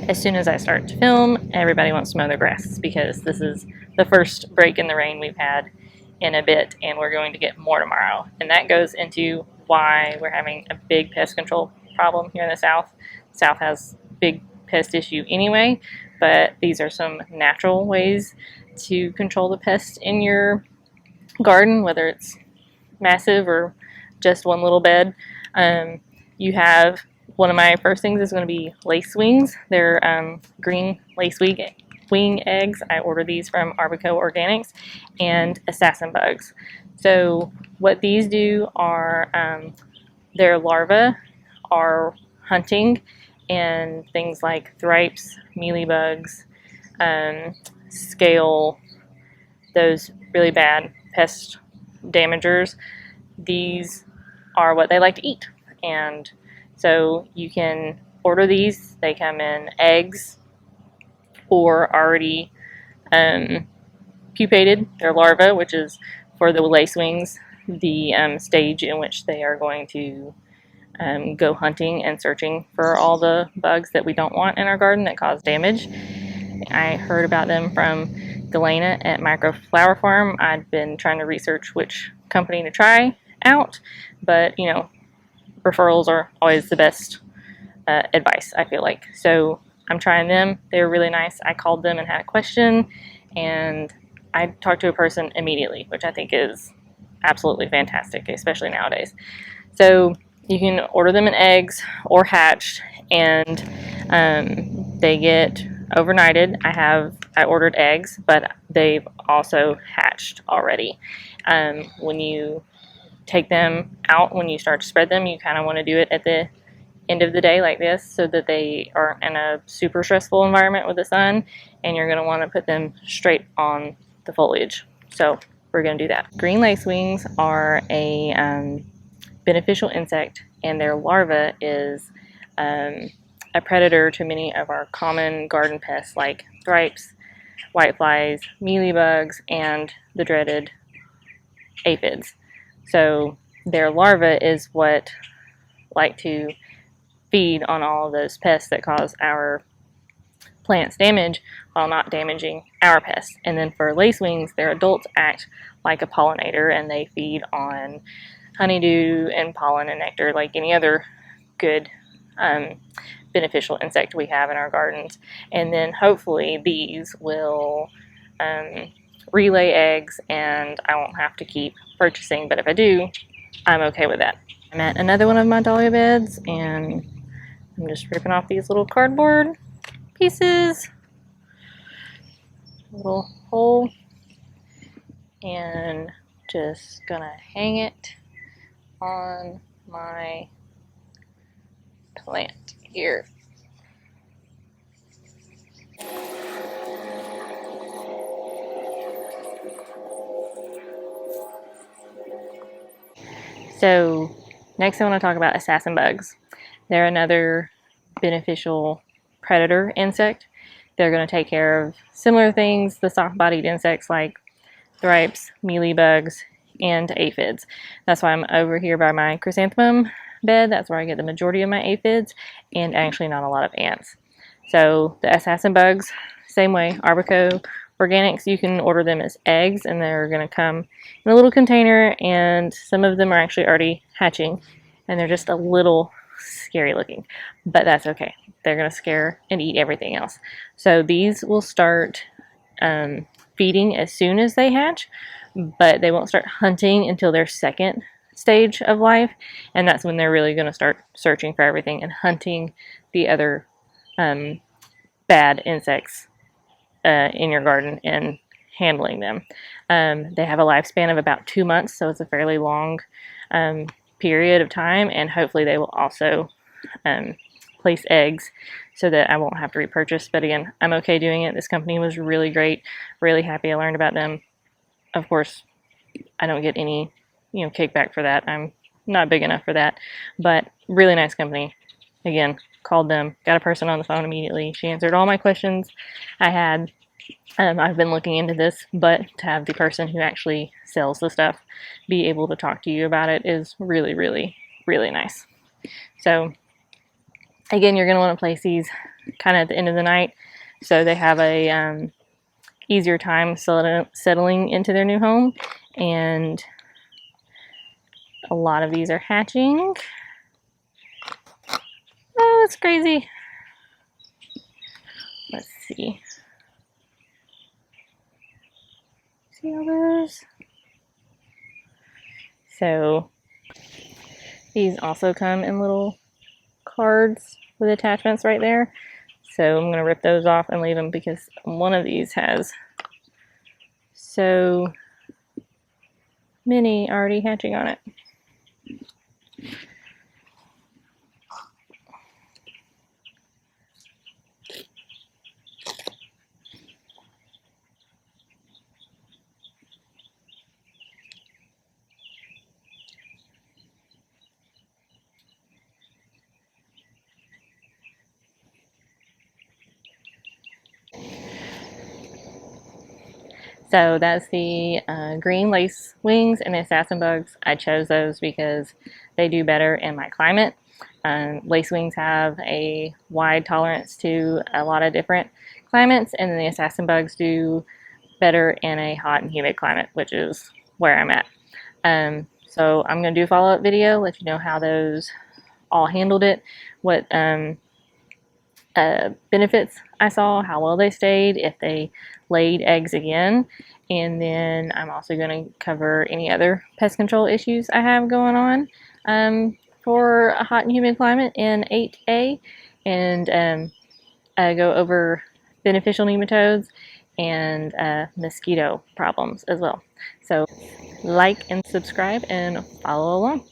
as soon as I start to film, everybody wants to mow their grass because this is the first break in the rain we've had in a bit, and we're going to get more tomorrow. And that goes into why we're having a big pest control problem here in the South. The South has big pest issue anyway, but these are some natural ways to control the pests in your garden, whether it's massive or just one little bed. You have one of my first things is going to be lacewings. They're green lacewing eggs. I order these from Arbico Organics, and assassin bugs. So what these do are their larvae are hunting and things like thripes, mealybugs, scale, those really bad pest damagers. These are what they like to eat, and so you can order these. They come in eggs or already pupated. They're larvae, which is for the lacewings, the stage in which they are going to go hunting and searching for all the bugs that we don't want in our garden that cause damage. I heard about them from Galena at Micro Flower Farm. I'd been trying to research which company to try out, but you know, referrals are always the best advice, I feel like. So I'm trying them. They were really nice. I called them and had a question, and I talked to a person immediately, which I think is absolutely fantastic, especially nowadays. So you can order them in eggs or hatched, and they get overnighted. I ordered eggs, but they've also hatched already. When you take them out, when you start to spread them, you kind of want to do it at the end of the day like this so that they aren't in a super stressful environment with the sun, and you're going to want to put them straight on the foliage. So we're going to do that. Green lacewings are a beneficial insect, and their larva is a predator to many of our common garden pests like thripes, whiteflies, mealybugs, and the dreaded aphids. So their larva is what like to feed on all of those pests that cause our plants damage while not damaging our pests. And then for lacewings, their adults act like a pollinator, and they feed on honeydew and pollen and nectar like any other good beneficial insect we have in our gardens. And then hopefully these will relay eggs, and I won't have to keep purchasing, but if I do, I'm okay with that. I'm at another one of my dahlia beds, and I'm just ripping off these little cardboard pieces, little hole, and just gonna hang it on my plant here. So next I want to talk about assassin bugs. They're another beneficial predator insect. They're going to take care of similar things, the soft-bodied insects like thripes, mealybugs, and aphids. That's why I'm over here by my chrysanthemum bed. That's where I get the majority of my aphids, and actually not a lot of ants. So the assassin bugs, same way, Arbico Organics, you can order them as eggs, and they're going to come in a little container, and some of them are actually already hatching, and they're just a little scary looking, but that's okay. They're going to scare and eat everything else. So these will start feeding as soon as they hatch, but they won't start hunting until their second stage of life, and that's when they're really going to start searching for everything and hunting the other bad insects in your garden and handling them. They have a lifespan of about 2 months, so it's a fairly long period of time, and hopefully they will also place eggs so that I won't have to repurchase. But again, I'm okay doing it. This company was really great, really happy I learned about them. Of course, I don't get any kickback for that. I'm not big enough for that, but really nice company. Again, called them, got a person on the phone immediately. She answered all my questions I had. I've been looking into this, but to have the person who actually sells the stuff be able to talk to you about it is really, really, really nice. So again, you're going to want to place these kind of at the end of the night, so they have a easier time settling into their new home. And a lot of these are hatching. Oh, it's crazy. Let's see. See all those? So these also come in little cards with attachments right there. So I'm going to rip those off and leave them because one of these has so many already hatching on it. So that's the Green Lacewings and Assassin bugs. I chose those because they do better in my climate. Lacewings have a wide tolerance to a lot of different climates, and then the Assassin bugs do better in a hot and humid climate, which is where I'm at. So I'm going to do a follow-up video, let you know how those all handled it, what benefits I saw, how well they stayed, if they laid eggs again, and then I'm also going to cover any other pest control issues I have going on for a hot and humid climate in 8A, and go over beneficial nematodes and mosquito problems as well. So like and subscribe and follow along.